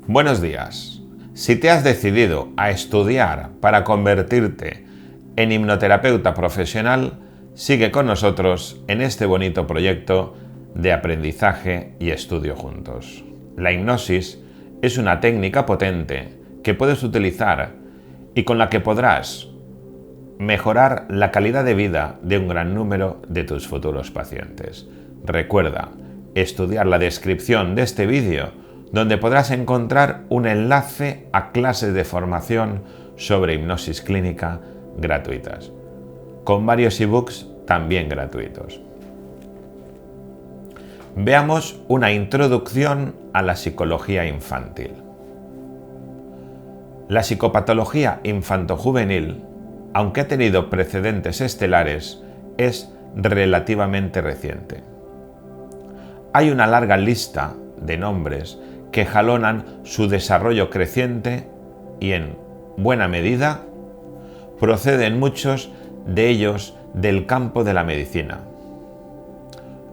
Buenos días. Si te has decidido a estudiar para convertirte en hipnoterapeuta profesional, sigue con nosotros en este bonito proyecto de aprendizaje y estudio juntos. La hipnosis es una técnica potente que puedes utilizar y con la que podrás mejorar la calidad de vida de un gran número de tus futuros pacientes. Recuerda estudiar la descripción de este vídeo, donde podrás encontrar un enlace a clases de formación sobre hipnosis clínica gratuitas, con varios ebooks también gratuitos. Veamos una introducción a la psicología infantil. La psicopatología infantojuvenil, aunque ha tenido precedentes estelares, es relativamente reciente. Hay una larga lista de nombres que jalonan su desarrollo creciente y, en buena medida, proceden muchos de ellos del campo de la medicina.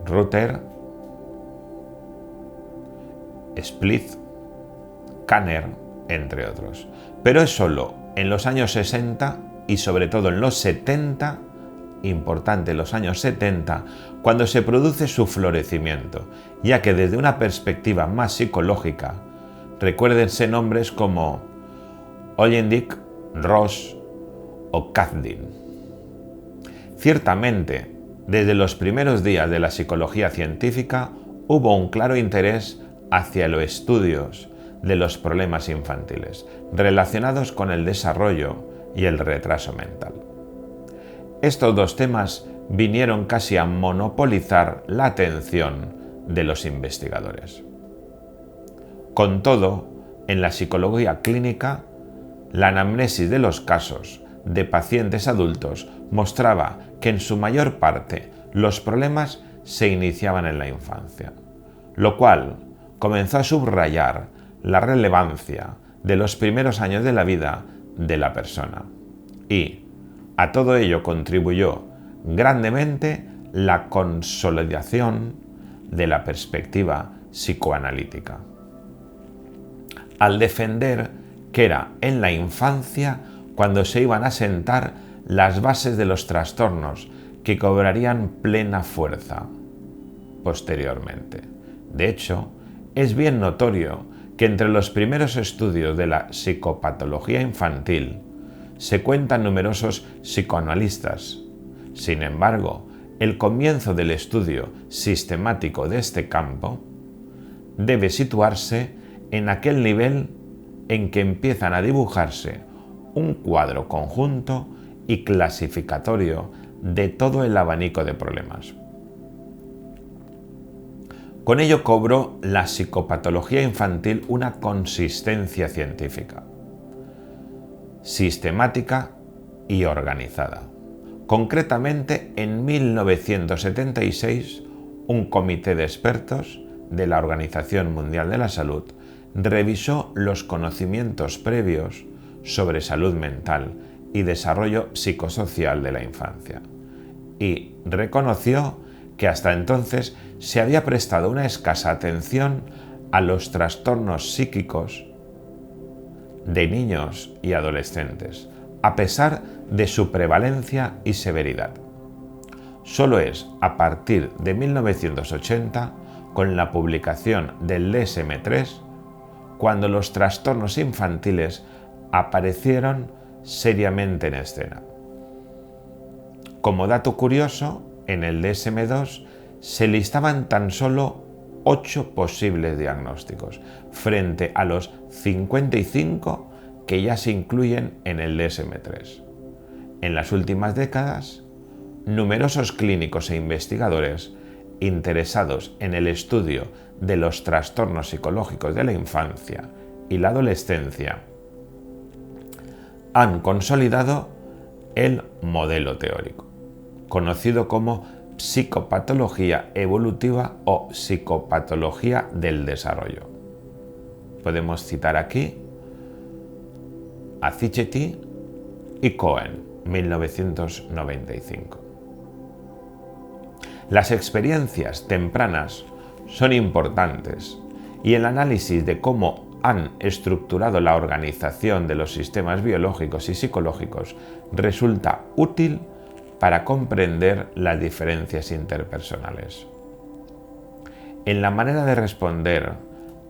Rutter, Splitt, Kanner, entre otros. Pero es solo en los años 60 y sobre todo en los 70, importante los años 70, cuando se produce su florecimiento, ya que desde una perspectiva más psicológica, recuérdense nombres como Ollendick, Ross o Kathdin. Ciertamente, desde los primeros días de la psicología científica hubo un claro interés hacia los estudios de los problemas infantiles relacionados con el desarrollo y el retraso mental. Estos dos temas vinieron casi a monopolizar la atención de los investigadores. Con todo, en la psicología clínica, la anamnesis de los casos de pacientes adultos mostraba que en su mayor parte los problemas se iniciaban en la infancia, lo cual comenzó a subrayar la relevancia de los primeros años de la vida de la persona. Y a todo ello contribuyó grandemente la consolidación de la perspectiva psicoanalítica, al defender que era en la infancia cuando se iban a sentar las bases de los trastornos que cobrarían plena fuerza posteriormente. De hecho, es bien notorio que entre los primeros estudios de la psicopatología infantil se cuentan numerosos psicoanalistas. Sin embargo, el comienzo del estudio sistemático de este campo debe situarse en aquel nivel en que empiezan a dibujarse un cuadro conjunto y clasificatorio de todo el abanico de problemas. Con ello cobró la psicopatología infantil una consistencia científica, sistemática y organizada. Concretamente, en 1976, un comité de expertos de la Organización Mundial de la Salud revisó los conocimientos previos sobre salud mental y desarrollo psicosocial de la infancia y reconoció que hasta entonces se había prestado una escasa atención a los trastornos psíquicos de niños y adolescentes, a pesar de su prevalencia y severidad. Solo es a partir de 1980, con la publicación del DSM-3, cuando los trastornos infantiles aparecieron seriamente en escena. Como dato curioso, en el DSM-2 se listaban tan solo 8 posibles diagnósticos, frente a los 55 que ya se incluyen en el DSM-3. En las últimas décadas, numerosos clínicos e investigadores interesados en el estudio de los trastornos psicológicos de la infancia y la adolescencia han consolidado el modelo teórico, conocido como psicopatología evolutiva o psicopatología del desarrollo. Podemos citar aquí a Cichetti y Cohen, 1995. Las experiencias tempranas son importantes y el análisis de cómo han estructurado la organización de los sistemas biológicos y psicológicos resulta útil para comprender las diferencias interpersonales. En la manera de responder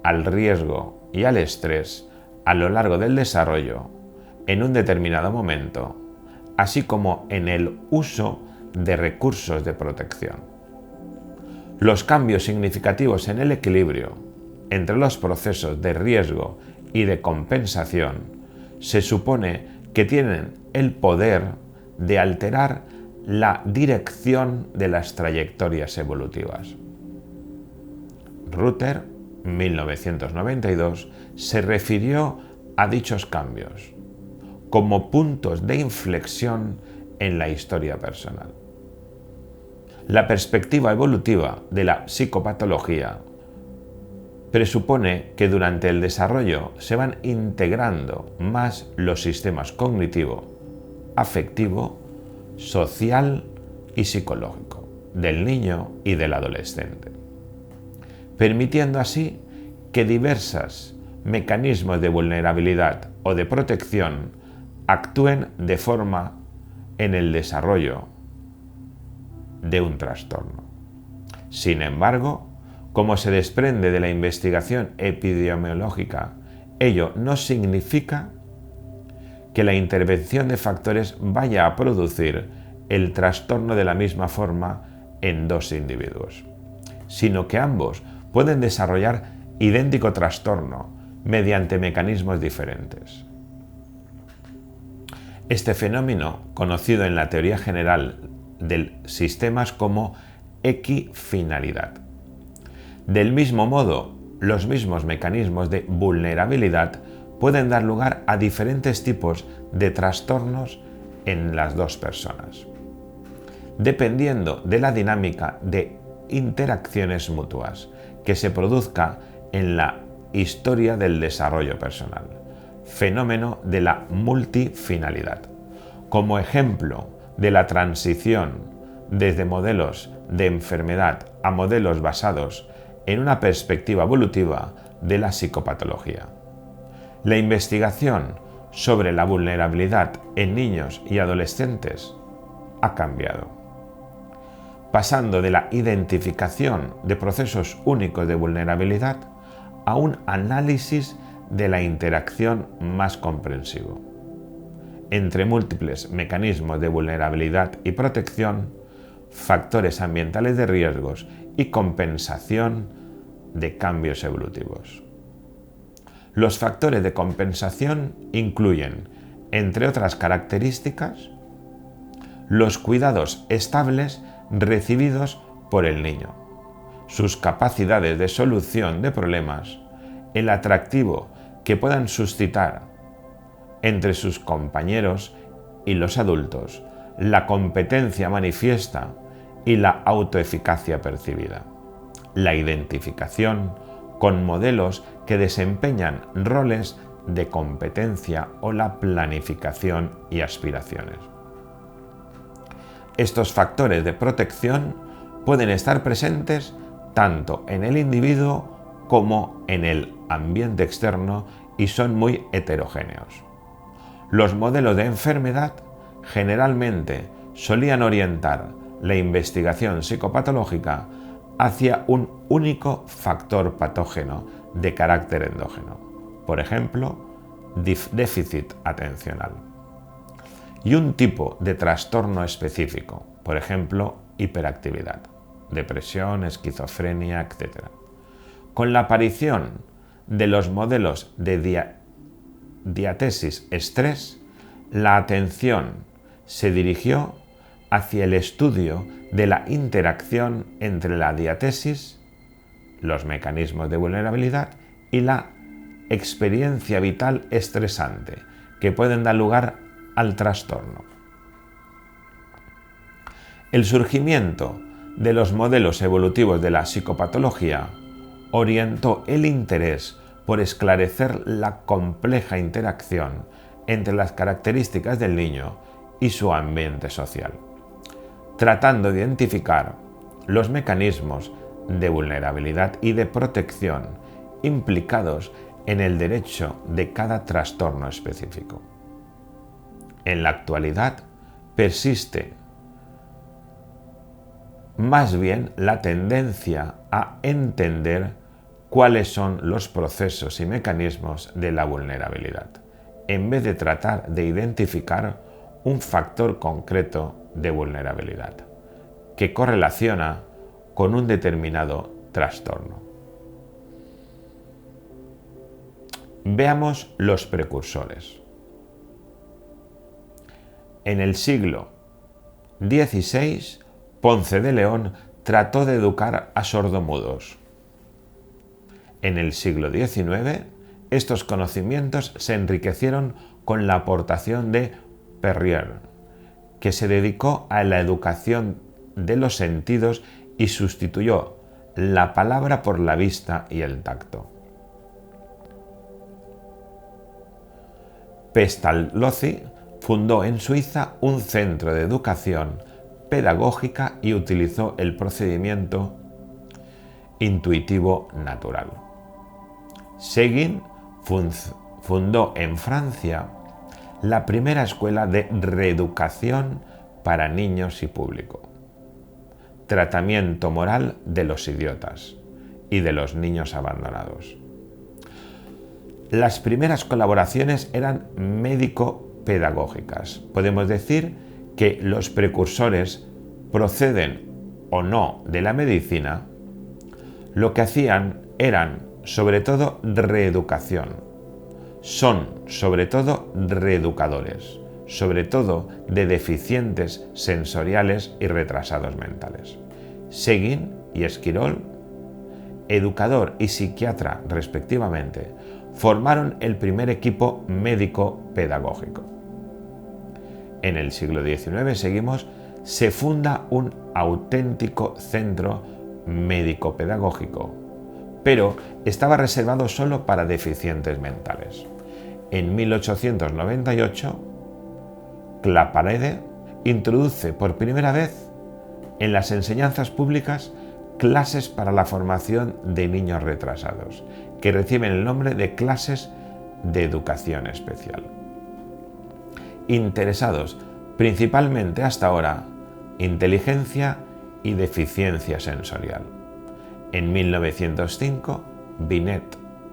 al riesgo y al estrés a lo largo del desarrollo, en un determinado momento, así como en el uso de recursos de protección. Los cambios significativos en el equilibrio entre los procesos de riesgo y de compensación se supone que tienen el poder de alterar la dirección de las trayectorias evolutivas. Rutter, 1992, se refirió a dichos cambios como puntos de inflexión en la historia personal. La perspectiva evolutiva de la psicopatología presupone que durante el desarrollo se van integrando más los sistemas cognitivo, afectivo, social y psicológico del niño y del adolescente, permitiendo así que diversos mecanismos de vulnerabilidad o de protección actúen de forma en el desarrollo de un trastorno. Sin embargo, como se desprende de la investigación epidemiológica, ello no significa que la intervención de factores vaya a producir el trastorno de la misma forma en dos individuos, sino que ambos pueden desarrollar idéntico trastorno mediante mecanismos diferentes. Este fenómeno, conocido en la teoría general de sistemas como equifinalidad. Del mismo modo, los mismos mecanismos de vulnerabilidad pueden dar lugar a diferentes tipos de trastornos en las dos personas, dependiendo de la dinámica de interacciones mutuas que se produzca en la historia del desarrollo personal, fenómeno de la multifinalidad. Como ejemplo de la transición desde modelos de enfermedad a modelos basados en una perspectiva evolutiva de la psicopatología. La investigación sobre la vulnerabilidad en niños y adolescentes ha cambiado, pasando de la identificación de procesos únicos de vulnerabilidad a un análisis de la interacción más comprensivo entre múltiples mecanismos de vulnerabilidad y protección, factores ambientales de riesgos y compensación de cambios evolutivos. Los factores de compensación incluyen, entre otras características, los cuidados estables recibidos por el niño, sus capacidades de solución de problemas, el atractivo que puedan suscitar entre sus compañeros y los adultos, la competencia manifiesta y la autoeficacia percibida, la identificación con modelos que desempeñan roles de competencia o la planificación y aspiraciones. Estos factores de protección pueden estar presentes tanto en el individuo como en el ambiente externo y son muy heterogéneos. Los modelos de enfermedad generalmente solían orientar la investigación psicopatológica hacia un único factor patógeno de carácter endógeno, por ejemplo, déficit atencional, y un tipo de trastorno específico, por ejemplo, hiperactividad, depresión, esquizofrenia, etc. Con la aparición de los modelos de diatesis estrés, la atención se dirigió hacia el estudio de la interacción entre la diatesis, los mecanismos de vulnerabilidad y la experiencia vital estresante que pueden dar lugar al trastorno. El surgimiento de los modelos evolutivos de la psicopatología orientó el interés por esclarecer la compleja interacción entre las características del niño y su ambiente social, tratando de identificar los mecanismos de vulnerabilidad y de protección implicados en el derecho de cada trastorno específico. En la actualidad persiste más bien la tendencia a entender cuáles son los procesos y mecanismos de la vulnerabilidad, en vez de tratar de identificar un factor concreto de vulnerabilidad que correlaciona con un determinado trastorno. Veamos los precursores. En el siglo XVI, Ponce de León trató de educar a sordomudos. En el siglo XIX, estos conocimientos se enriquecieron con la aportación de Perrier, que se dedicó a la educación de los sentidos y sustituyó la palabra por la vista y el tacto. Pestalozzi fundó en Suiza un centro de educación pedagógica y utilizó el procedimiento intuitivo natural. Seguin fundó en Francia la primera escuela de reeducación para niños y público, tratamiento moral de los idiotas y de los niños abandonados. Las primeras colaboraciones eran médico-pedagógicas. Podemos decir que los precursores proceden o no de la medicina, lo que hacían eran sobre todo reeducación. Son sobre todo reeducadores, sobre todo de deficientes sensoriales y retrasados mentales. Seguin y Esquirol, educador y psiquiatra respectivamente, formaron el primer equipo médico-pedagógico. En el siglo XIX se funda un auténtico centro médico-pedagógico, pero estaba reservado solo para deficientes mentales. En 1898, Claparede introduce por primera vez en las enseñanzas públicas clases para la formación de niños retrasados, que reciben el nombre de clases de educación especial. Interesados principalmente hasta ahora inteligencia y deficiencia sensorial. En 1905, Binet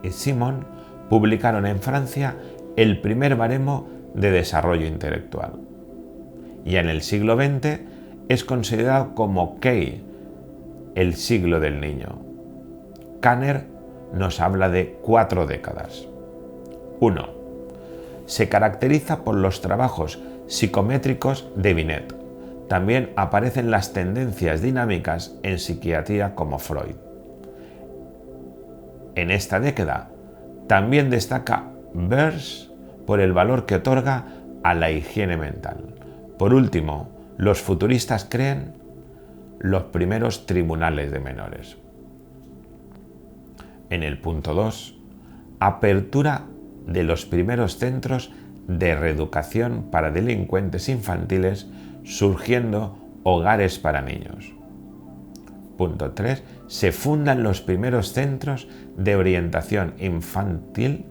y Simon publicaron en Francia el primer baremo de desarrollo intelectual. Y en el siglo XX es considerado como Key, el siglo del niño. Kanner nos habla de 4 décadas. 1. Se caracteriza por los trabajos psicométricos de Binet. También aparecen las tendencias dinámicas en psiquiatría como Freud. En esta década también destaca Bers por el valor que otorga a la higiene mental. Por último, los futuristas creen los primeros tribunales de menores. En el punto 2, apertura de los primeros centros de reeducación para delincuentes infantiles, surgiendo hogares para niños. Punto 3. Se fundan los primeros centros de orientación infantil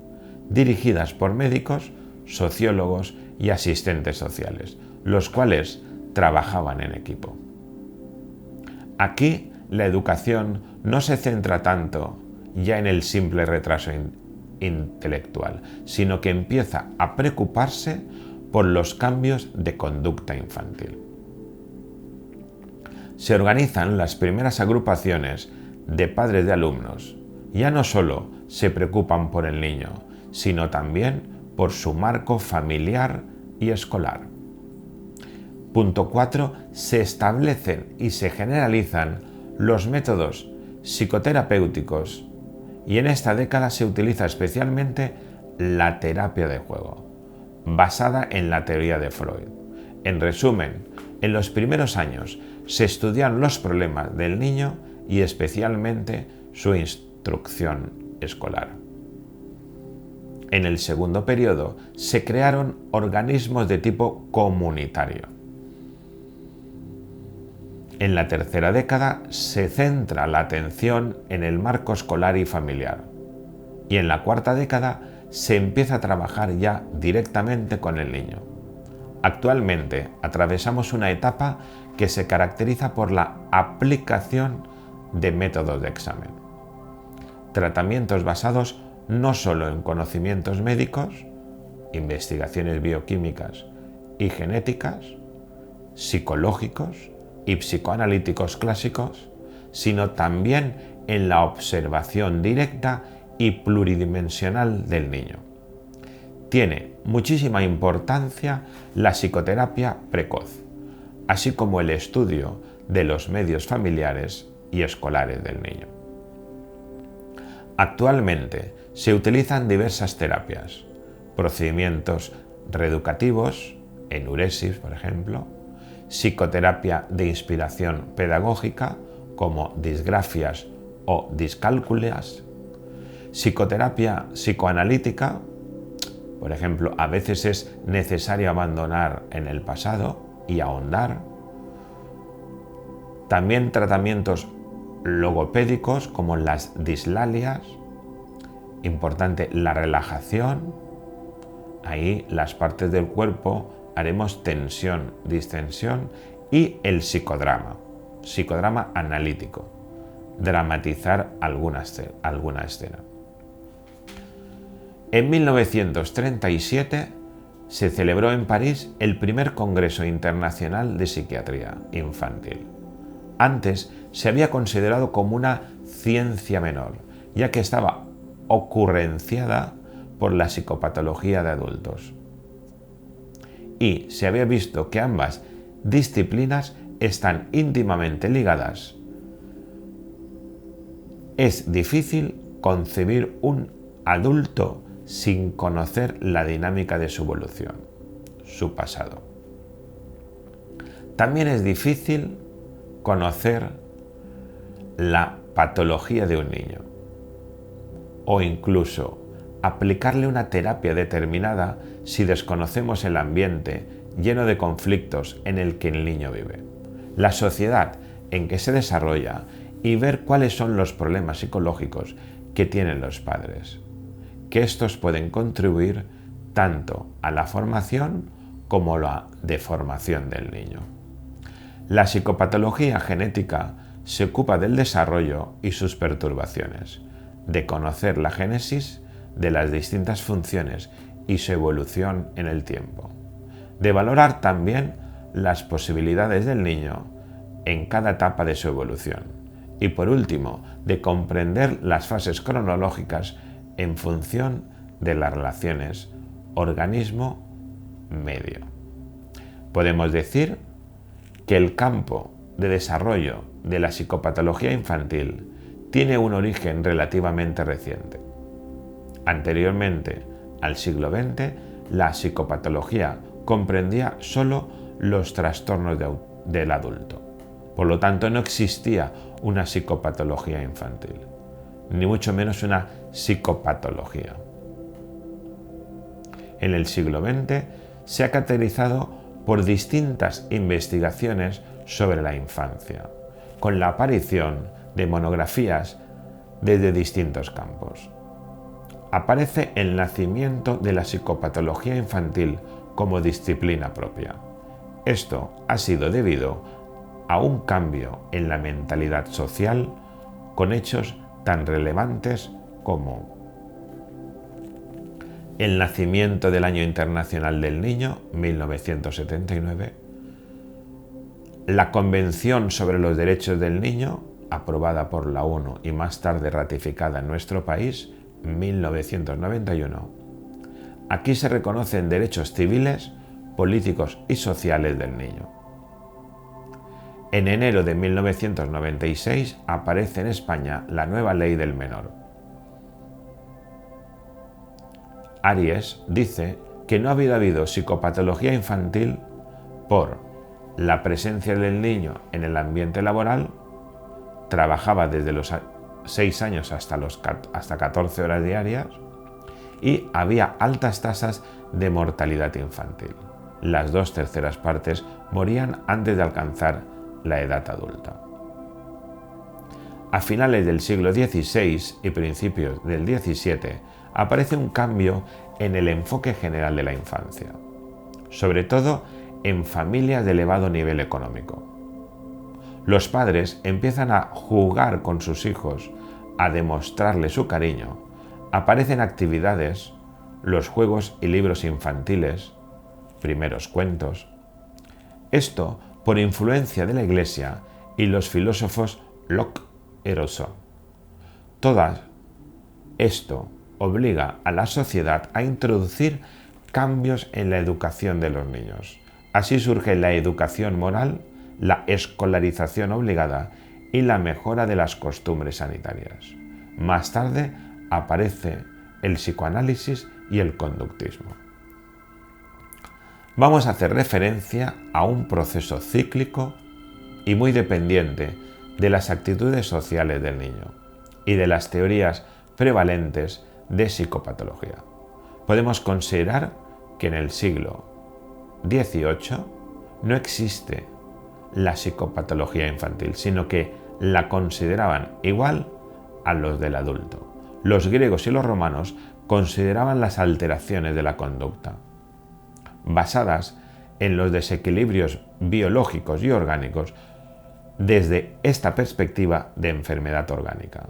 dirigidas por médicos, sociólogos y asistentes sociales, los cuales trabajaban en equipo. Aquí la educación no se centra tanto ya en el simple retraso intelectual, sino que empieza a preocuparse por los cambios de conducta infantil. Se organizan las primeras agrupaciones de padres de alumnos. Ya no solo se preocupan por el niño, sino también por su marco familiar y escolar. Punto 4. Se establecen y se generalizan los métodos psicoterapéuticos y en esta década se utiliza especialmente la terapia de juego, basada en la teoría de Freud. En resumen, en los primeros años se estudian los problemas del niño y especialmente su instrucción escolar. En el segundo periodo se crearon organismos de tipo comunitario. En la tercera década se centra la atención en el marco escolar y familiar. y en la cuarta década se empieza a trabajar ya directamente con el niño. Actualmente atravesamos una etapa que se caracteriza por la aplicación de métodos de examen. Tratamientos basados no solo en conocimientos médicos, investigaciones bioquímicas y genéticas, psicológicos y psicoanalíticos clásicos, sino también en la observación directa y pluridimensional del niño. Tiene muchísima importancia la psicoterapia precoz, así como el estudio de los medios familiares y escolares del niño. Actualmente se utilizan diversas terapias, procedimientos reeducativos, enuresis por ejemplo, psicoterapia de inspiración pedagógica como disgrafias o discálculias, psicoterapia psicoanalítica, por ejemplo, a veces es necesario abandonar en el pasado y ahondar. También tratamientos logopédicos como las dislalias, importante la relajación, ahí las partes del cuerpo haremos tensión, distensión y el psicodrama analítico, dramatizar alguna escena. En 1937 se celebró en París el primer Congreso Internacional de Psiquiatría Infantil. Antes se había considerado como una ciencia menor, ya que estaba ocurrenciada por la psicopatología de adultos. Y se había visto que ambas disciplinas están íntimamente ligadas. Es difícil concebir un adulto sin conocer la dinámica de su evolución, su pasado. También es difícil conocer la patología de un niño o incluso aplicarle una terapia determinada si desconocemos el ambiente lleno de conflictos en el que el niño vive, la sociedad en que se desarrolla y ver cuáles son los problemas psicológicos que tienen los padres, que estos pueden contribuir tanto a la formación como a la deformación del niño. La psicopatología genética se ocupa del desarrollo y sus perturbaciones, de conocer la génesis de las distintas funciones y su evolución en el tiempo, de valorar también las posibilidades del niño en cada etapa de su evolución y, por último, de comprender las fases cronológicas en función de las relaciones organismo-medio. Podemos decir que el campo de desarrollo de la psicopatología infantil tiene un origen relativamente reciente. Anteriormente al siglo XX, la psicopatología comprendía solo los trastornos del adulto. Por lo tanto, no existía una psicopatología infantil, ni mucho menos una psicopatología. En el siglo XX se ha caracterizado por distintas investigaciones sobre la infancia, con la aparición de monografías desde distintos campos. Aparece el nacimiento de la psicopatología infantil como disciplina propia. Esto ha sido debido a un cambio en la mentalidad social con hechos tan relevantes como el nacimiento del Año Internacional del Niño, 1979, la Convención sobre los Derechos del Niño, aprobada por la ONU y más tarde ratificada en nuestro país, 1991. Aquí se reconocen derechos civiles, políticos y sociales del niño. En enero de 1996 aparece en España la nueva Ley del Menor. Aries dice que no ha habido psicopatología infantil por la presencia del niño en el ambiente laboral, trabajaba desde los 6 años hasta 14 horas diarias y había altas tasas de mortalidad infantil. Las 2/3 partes morían antes de alcanzar la edad adulta. A finales del siglo XVI y principios del XVII aparece un cambio en el enfoque general de la infancia, sobre todo en familias de elevado nivel económico. Los padres empiezan a jugar con sus hijos, a demostrarles su cariño. Aparecen actividades, los juegos y libros infantiles, primeros cuentos. Esto por influencia de la Iglesia y los filósofos Locke y Rousseau. Esto obliga a la sociedad a introducir cambios en la educación de los niños. Así surge la educación moral, la escolarización obligada y la mejora de las costumbres sanitarias. Más tarde aparece el psicoanálisis y el conductismo. Vamos a hacer referencia a un proceso cíclico y muy dependiente de las actitudes sociales del niño y de las teorías prevalentes de psicopatología. Podemos considerar que en el siglo XVIII no existe la psicopatología infantil, sino que la consideraban igual a los del adulto. Los griegos y los romanos consideraban las alteraciones de la conducta, basadas en los desequilibrios biológicos y orgánicos, desde esta perspectiva de enfermedad orgánica.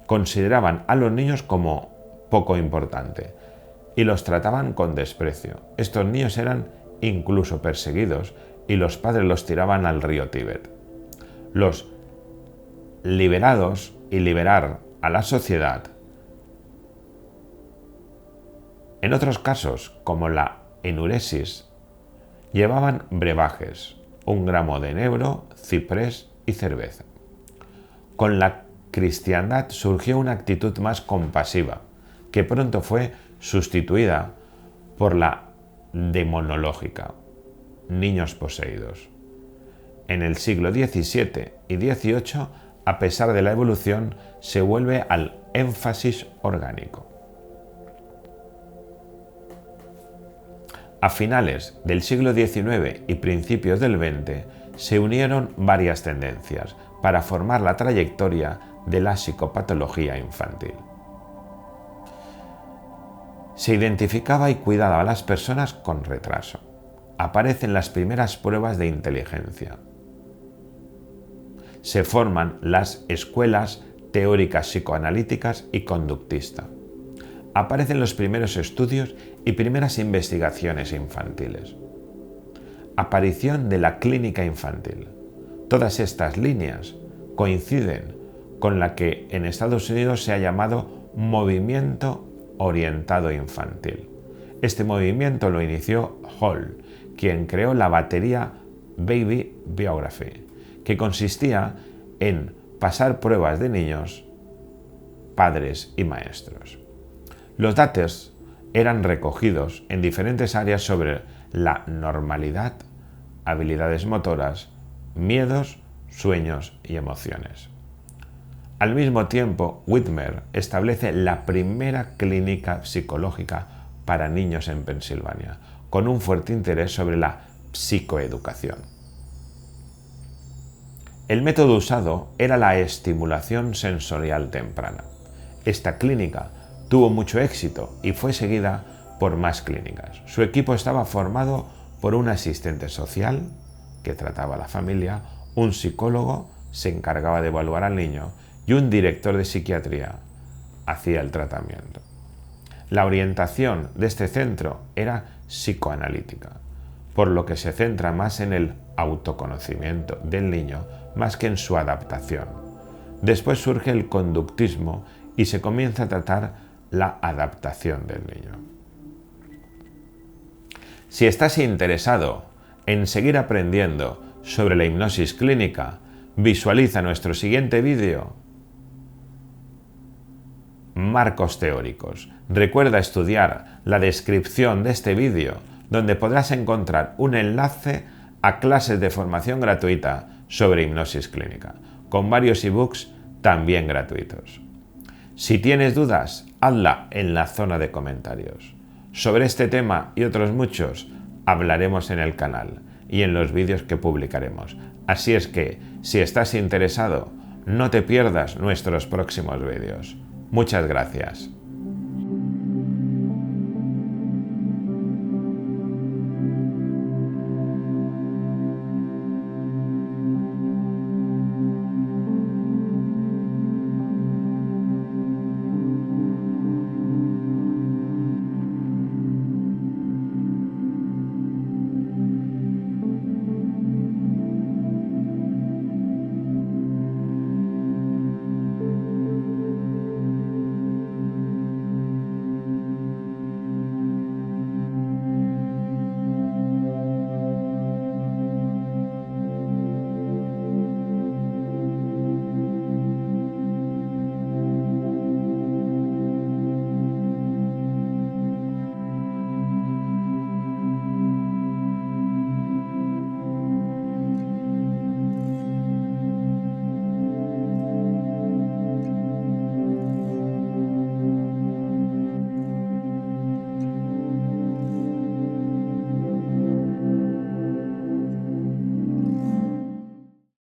Consideraban a los niños como poco importante y los trataban con desprecio. Estos niños eran incluso perseguidos y los padres los tiraban al río Tíbet. Los liberados y liberar a la sociedad. En otros casos, como la enuresis, llevaban brebajes, 1 gramo de enebro, ciprés y cerveza. Con la cristiandad surgió una actitud más compasiva, que pronto fue sustituida por la demonológica, niños poseídos. En el siglo XVII y XVIII, a pesar de la evolución, se vuelve al énfasis orgánico. A finales del siglo XIX y principios del XX se unieron varias tendencias para formar la trayectoria de la psicopatología infantil. Se identificaba y cuidaba a las personas con retraso. Aparecen las primeras pruebas de inteligencia. Se forman las escuelas teóricas psicoanalíticas y conductistas. Aparecen los primeros estudios y primeras investigaciones infantiles. Aparición de la clínica infantil. Todas estas líneas coinciden con la que en Estados Unidos se ha llamado movimiento orientado infantil. Este movimiento lo inició Hall, quien creó la batería Baby Biography, que consistía en pasar pruebas de niños, padres y maestros. Los datos eran recogidos en diferentes áreas sobre la normalidad, habilidades motoras, miedos, sueños y emociones. Al mismo tiempo, Whitmer establece la primera clínica psicológica para niños en Pensilvania, con un fuerte interés sobre la psicoeducación. El método usado era la estimulación sensorial temprana. Esta clínica tuvo mucho éxito y fue seguida por más clínicas. Su equipo estaba formado por un asistente social, que trataba a la familia, un psicólogo, se encargaba de evaluar al niño, y un director de psiquiatría, hacía el tratamiento. La orientación de este centro era psicoanalítica, por lo que se centra más en el autoconocimiento del niño más que en su adaptación. Después surge el conductismo y se comienza a tratar la adaptación del niño. Si estás interesado en seguir aprendiendo sobre la hipnosis clínica, visualiza nuestro siguiente vídeo. Marcos teóricos. Recuerda estudiar la descripción de este vídeo, donde podrás encontrar un enlace a clases de formación gratuita sobre hipnosis clínica, con varios ebooks también gratuitos. Si tienes dudas, hazla en la zona de comentarios. Sobre este tema y otros muchos hablaremos en el canal y en los vídeos que publicaremos. Así es que, si estás interesado, No te pierdas nuestros próximos vídeos. Muchas gracias.